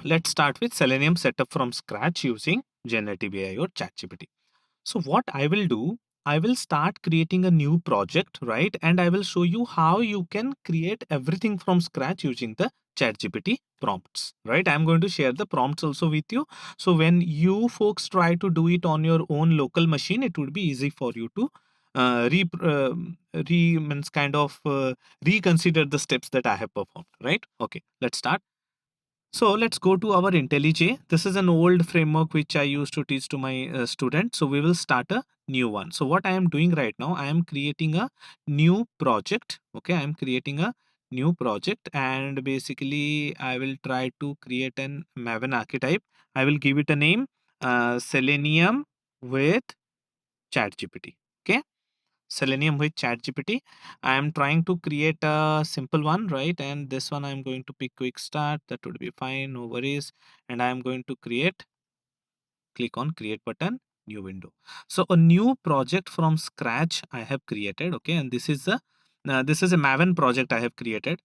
let's start with Selenium setup from scratch using generative AI or ChatGPT. So what I will do, I will start creating a new project, right? And I will show you how you can create everything from scratch using the ChatGPT prompts, right? I'm going to share the prompts also with you. So when you folks try to do it on your own local machine, it would be easy for you to means kind of reconsider the steps that I have performed, right? Okay, let's start. So let's go to our IntelliJ. This is an old framework which I used to teach to my students. So we will start a new one. So what I am doing right now, I am creating a new project. Okay, I am creating a new project, and basically I will try to create an Maven archetype. I will give it a name, Selenium with ChatGPT. Okay, Selenium with ChatGPT. I am trying to create a simple one, right? And this one I'm going to pick quick start. That would be fine, no worries. And I am going to click on create button, new window. So a new project from scratch I have created. Okay, and this is a Maven project I have created.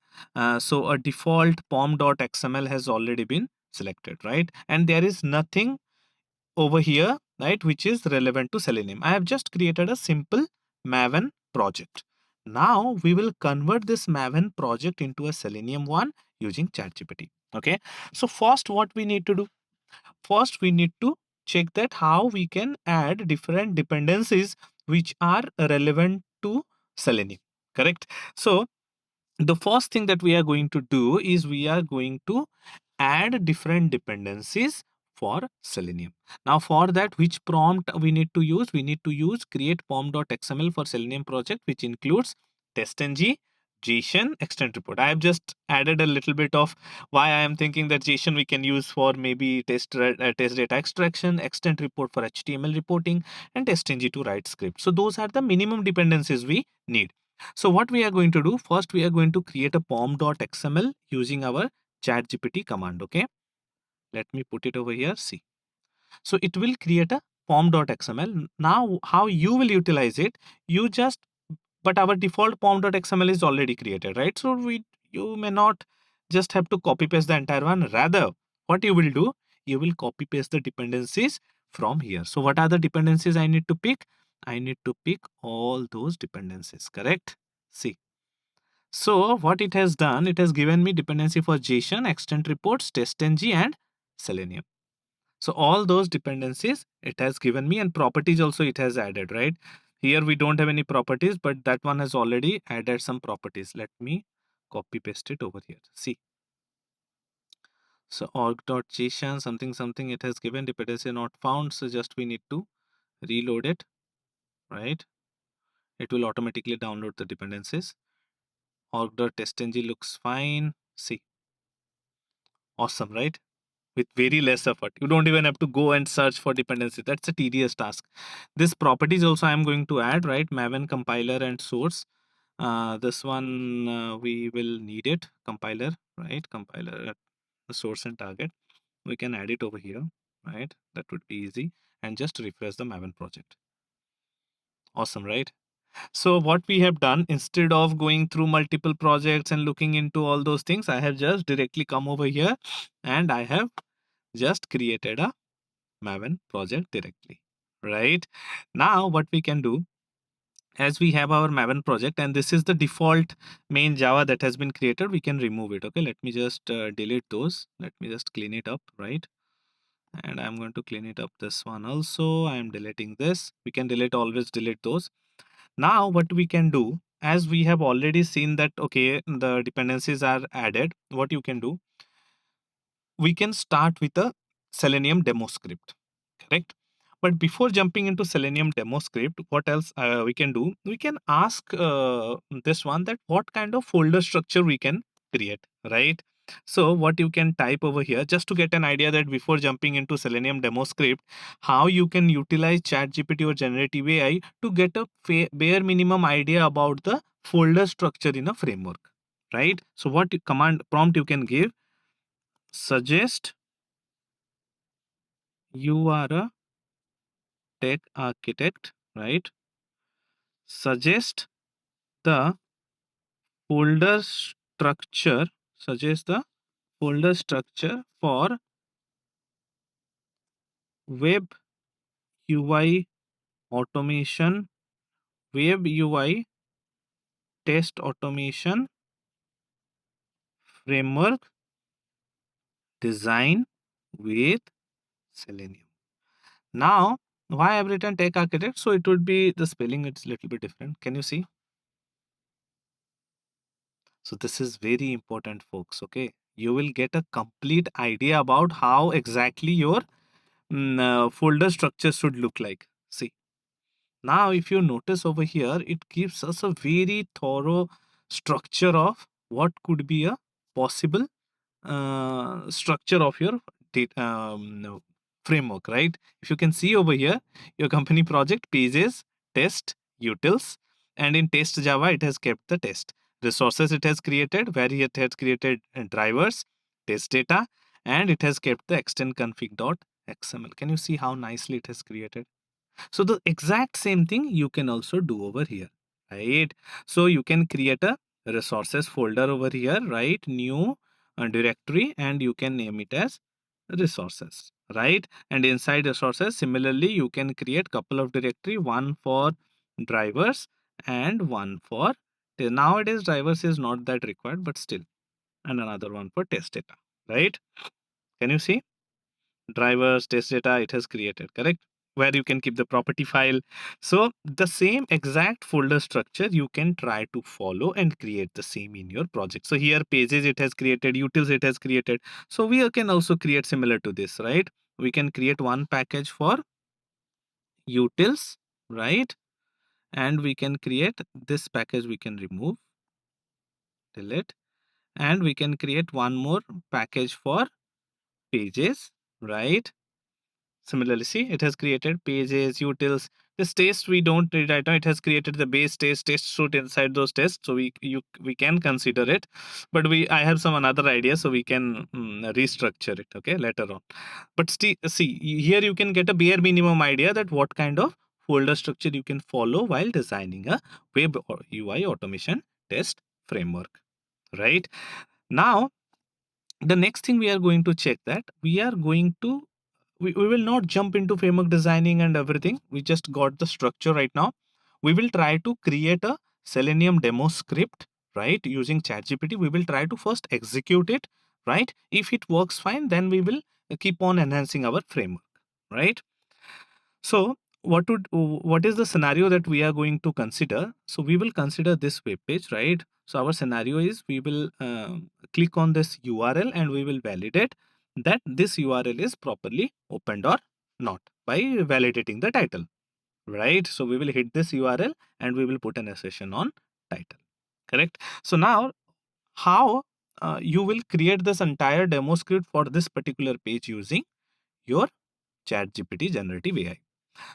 So a default pom.xml has already been selected, right? And there is nothing over here, right, which is relevant to Selenium. I have just created a simple Maven project. Now we will convert this Maven project into a Selenium one using ChatGPT. Okay, so first what we need to do, first we need to check that how we can add different dependencies which are relevant to Selenium, correct? So the first thing that we are going to do is we are going to add different dependencies for Selenium. Now for that, which prompt we need to use? We need to use create pom.xml for Selenium project, which includes testng, JSON, extend report. I have just added a little bit of why I am thinking that JSON we can use for maybe test data extraction, extend report for HTML reporting, and testng to write script. So those are the minimum dependencies we need. So what we are going to do, first we are going to create a pom.xml using our ChatGPT command. Okay, let me put it over here. See, so it will create a pom.xml. Now how you will utilize it, you just, but our default pom.xml is already created, right? So you may not just have to copy paste the entire one. Rather, what you will do, you will copy paste the dependencies from here. So what are the dependencies I need to pick? I need to pick all those dependencies, correct? See, so what it has done, it has given me dependency for JSON, extent reports, testng, and Selenium. So all those dependencies it has given me, and properties also it has added, right? Here we don't have any properties, but that one has already added some properties. Let me copy paste it over here. See, so org.json something something, it has given dependency not found. So just we need to reload it, right? It will automatically download the dependencies. Org.testng looks fine. See, awesome, right? With very less effort. You don't even have to go and search for dependency. That's a tedious task. This properties also I'm going to add, right? Maven compiler and source. This one we will need it. Compiler, right? Compiler, source and target. We can add it over here, right? That would be easy. And just refresh the Maven project. Awesome, right? So what we have done, instead of going through multiple projects and looking into all those things, I have just directly come over here and I have just created a Maven project directly, right? Now what we can do, as we have our Maven project and this is the default main Java that has been created, we can remove it. Okay, let me just delete those. Let me just clean it up, right? And I'm going to clean it up this one also. I am deleting this. We can always delete those. Now what we can do, as we have already seen that, okay, the dependencies are added, what you can do, we can start with a Selenium demo script, correct? But before jumping into Selenium demo script, what else we can do? We can ask this one that what kind of folder structure we can create, right? So what you can type over here, just to get an idea that before jumping into Selenium demo script, how you can utilize ChatGPT or generative AI to get a bare minimum idea about the folder structure in a framework, right? So what command prompt you can give, suggest you are a tech architect, right? Suggest the folder structure, suggest the folder structure for web UI automation, web UI test automation framework design with Selenium. Now, why I've written tech architect? So it would be the spelling, it's a little bit different. Can you see? So this is very important, folks. Okay, you will get a complete idea about how exactly your folder structure should look like. See, now if you notice over here, it gives us a very thorough structure of what could be a possible structure of your no, framework, right? If you can see over here, your company project pages, test, utils, and in test Java, it has kept the test resources it has created, where it has created drivers, test data, and it has kept the extend config.xml. Can you see how nicely it has created? So the exact same thing you can also do over here, right? So you can create a resources folder over here, right? New directory, and you can name it as resources, right? And inside resources, similarly, you can create couple of directory, one for drivers and one for nowadays drivers is not that required, but still, and another one for test data, right? Can you see? Drivers, test data, it has created, correct? Where you can keep the property file. So the same exact folder structure you can try to follow and create the same in your project. So here pages it has created, utils it has created. So we can also create similar to this, right? We can create one package for utils, right? And we can create this package, we can remove, delete, and we can create one more package for pages, right? Similarly, see, it has created pages, utils. This test we don't need right now. It has created the base test suite inside those tests. So we can consider it, but I have some another idea, so we can restructure it. Okay, later on. But see, here you can get a bare minimum idea that what kind of folder structure you can follow while designing a web or UI automation test framework. Right now, the next thing we are going to check that we are going to we will not jump into framework designing and everything. We just got the structure right now. We will try to create a Selenium demo script, right? Using ChatGPT, we will try to first execute it, right? If it works fine, then we will keep on enhancing our framework, right? So what is the scenario that we are going to consider? So we will consider this web page, right? So our scenario is we will click on this URL and we will validate that this URL is properly opened or not by validating the title, right? So we will hit this URL and we will put an assertion on title, correct? So now how you will create this entire demo script for this particular page using your ChatGPT generative AI.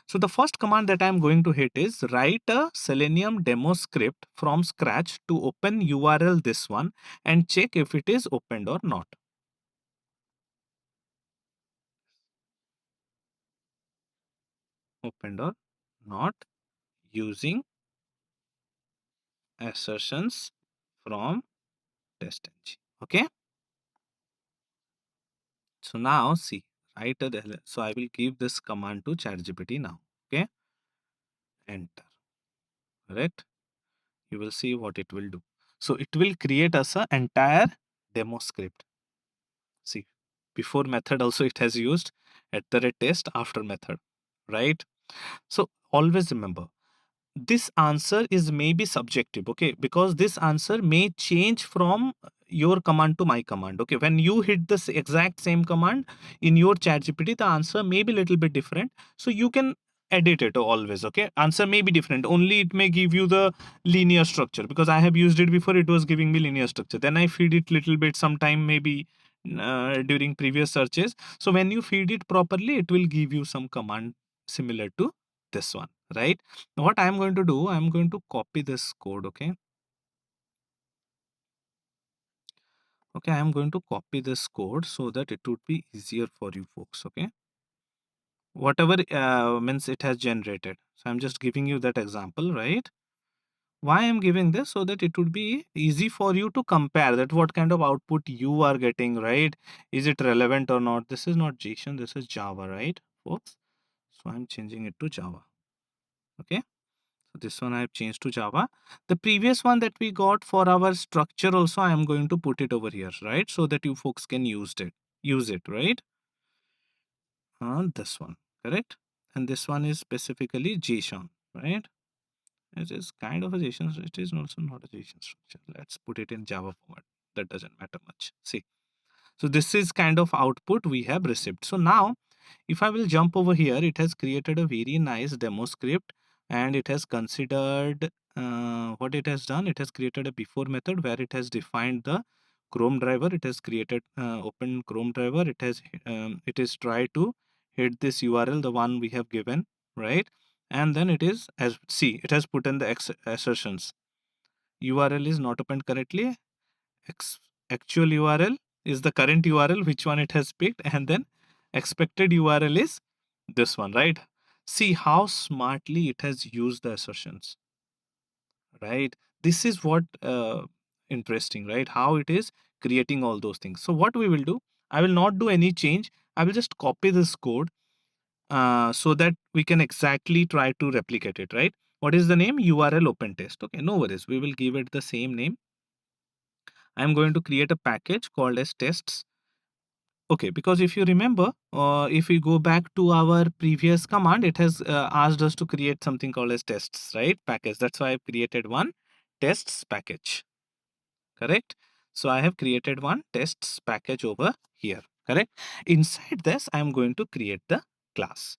So the first command that I'm going to hit is write a Selenium demo script from scratch to open URL this one and check if it is opened or not. Opened or not using assertions from test engine. Okay. So now see, write a, so I will give this command to ChatGPT now. Okay. Enter. Correct. You will see what it will do. So it will create us an entire demo script. See, before method also it has used at the rate test after method, right? So always remember this answer is maybe subjective, okay, because this answer may change from your command to my command. Okay, when you hit this exact same command in your chat gpt, the answer may be a little bit different, so you can edit it always. Okay, answer may be different, only it may give you the linear structure, because I have used it before, it was giving me linear structure, then I feed it little bit sometime maybe during previous searches. So when you feed it properly, it will give you some command similar to this one, right? What I'm going to do, I'm going to copy this code. Okay, I'm going to copy this code so that it would be easier for you folks. Okay, whatever means it has generated, so I'm just giving you that example, right? Why I'm giving this? So that it would be easy for you to compare that what kind of output you are getting, right? Is it relevant or not? This is not JSON, this is Java, right? works. So I'm changing it to Java. Okay. So this one I have changed to Java. The previous one that we got for our structure also, I am going to put it over here, right? So that you folks can use it, right? This one, correct? And this one is specifically JSON, right? It is kind of a JSON. It is also not a JSON structure. Let's put it in Java format. That doesn't matter much. See. So this is kind of output we have received. So now if I will jump over here, it has created a very nice demo script, and it has considered what it has done. It has created a before method where it has defined the Chrome driver. It has created open Chrome driver. It is try to hit this URL, the one we have given, right? And then it is, as see, it has put in the assertions. URL is not opened correctly. Actual URL is the current URL, which one it has picked, and then expected URL is this one, right? See how smartly it has used the assertions, right? This is what interesting, right? How it is creating all those things. So what we will do, I will not do any change. I will just copy this code so that we can exactly try to replicate it, right? What is the name? URL open test. Okay, no worries. We will give it the same name. I'm going to create a package called as tests. Okay, because if you remember, if we go back to our previous command, it has asked us to create something called as tests, right? Package. That's why I've created one tests package, correct? So I have created one tests package over here, correct? Inside this, I'm going to create the class.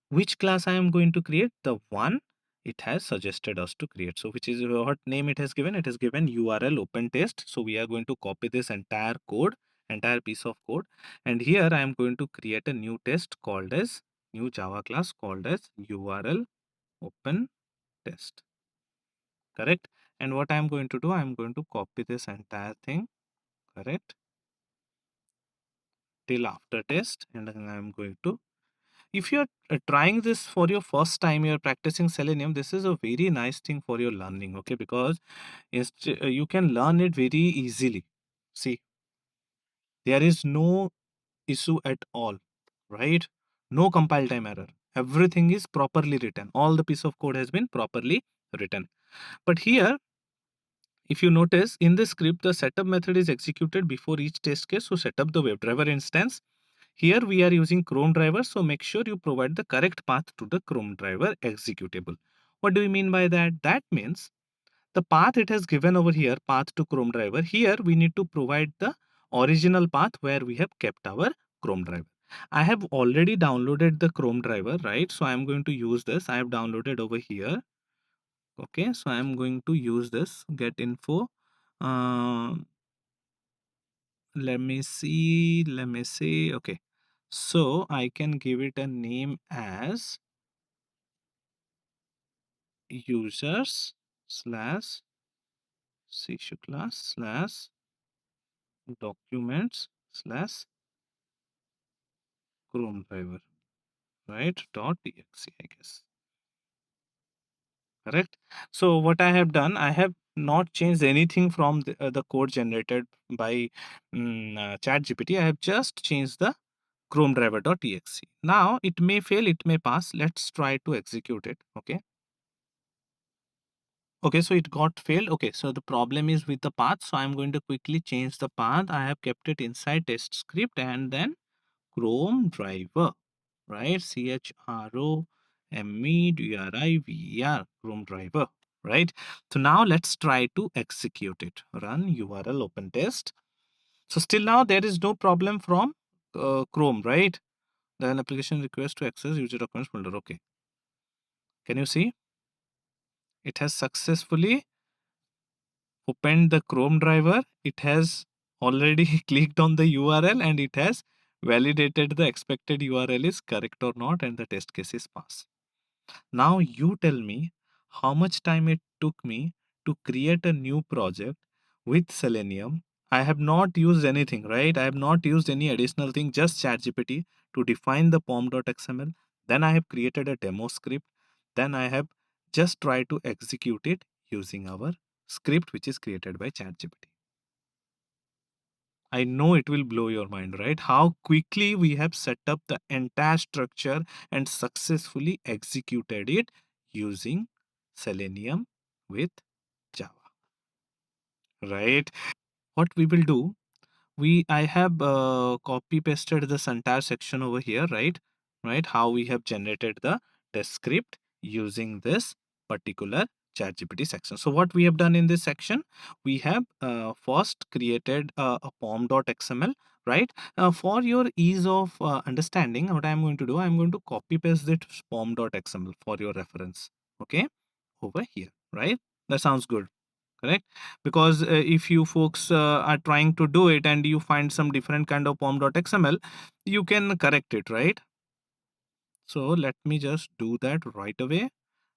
Which class I am going to create? The one it has suggested us to create. So which is what name it has given? It has given URL open test. So we are going to copy this entire code, entire piece of code. And here I am going to create a new test called as new Java class called as URL open test. Correct? And what I am going to do, I am going to copy this entire thing, correct? Till after test, and then I am going to, if you're trying this for your first time, you're practicing Selenium, this is a very nice thing for your learning, okay? Because you can learn it very easily. See, there is no issue at all, right? No compile time error. Everything is properly written. All the piece of code has been properly written. But here, if you notice in the script, the setup method is executed before each test case. So set up the WebDriver instance. Here we are using Chrome driver, so make sure you provide the correct path to the Chrome driver executable. What do you mean by that? That means the path it has given over here, path to Chrome driver. Here we need to provide the original path where we have kept our Chrome driver. I have already downloaded the Chrome driver, right? So I am going to use this. I have downloaded over here. Okay, so I am going to use this get info. Let me see. Okay, so I can give it a name as users slash C Shukla slash documents slash Chrome driver, right? .exe, I guess. Correct. So what I have done, I have not changed anything from the code generated by ChatGPT. I have just changed the Chrome driver.exe. Now it may fail, it may pass. Let's try to execute it. Okay. Okay, so it got failed. Okay, so the problem is with the path. So I'm going to quickly change the path. I have kept it inside test script and then Chrome driver, right? CHROMEDRIVER, Chrome driver, right? So now let's try to execute it. Run URL open test. So still now there is no problem from Chrome, right? Then application request to access user documents folder. Okay. Can you see? It has successfully opened the Chrome driver. It has already clicked on the URL and it has validated the expected URL is correct or not, and the test case is passed. Now you tell me how much time it took me to create a new project with Selenium. I have not used anything, right? I have not used any additional thing, just ChatGPT to define the pom.xml. Then I have created a demo script. Then I have just tried to execute it using our script which is created by ChatGPT. I know it will blow your mind, right? How quickly we have set up the entire structure and successfully executed it using Selenium with Java, right? What we will do, I have copy pasted this entire section over here, right, how we have generated the test script using this particular ChatGPT section. So what we have done in this section, we have first created a pom.xml, right. For your ease of understanding, what I'm going to do, I'm going to copy paste this pom.xml for your reference, okay, over here, right. That sounds good, correct? Because if you folks are trying to do it and you find some different kind of pom.xml, you can correct it, right? So let me just do that right away.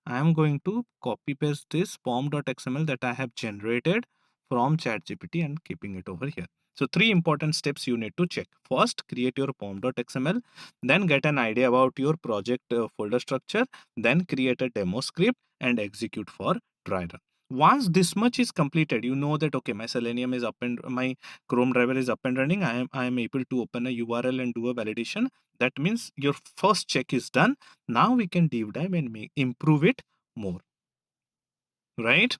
I am going to copy paste this pom.xml that I have generated from ChatGPT and keeping it over here. So three important steps you need to check. First, create your pom.xml, then get an idea about your project folder structure, then create a demo script and execute for dry run. Once this much is completed, you know that okay, my Selenium is up and my Chrome driver is up and running. I am able to open a URL and do a validation. That means your first check is done. Now we can deep dive and improve it more, right?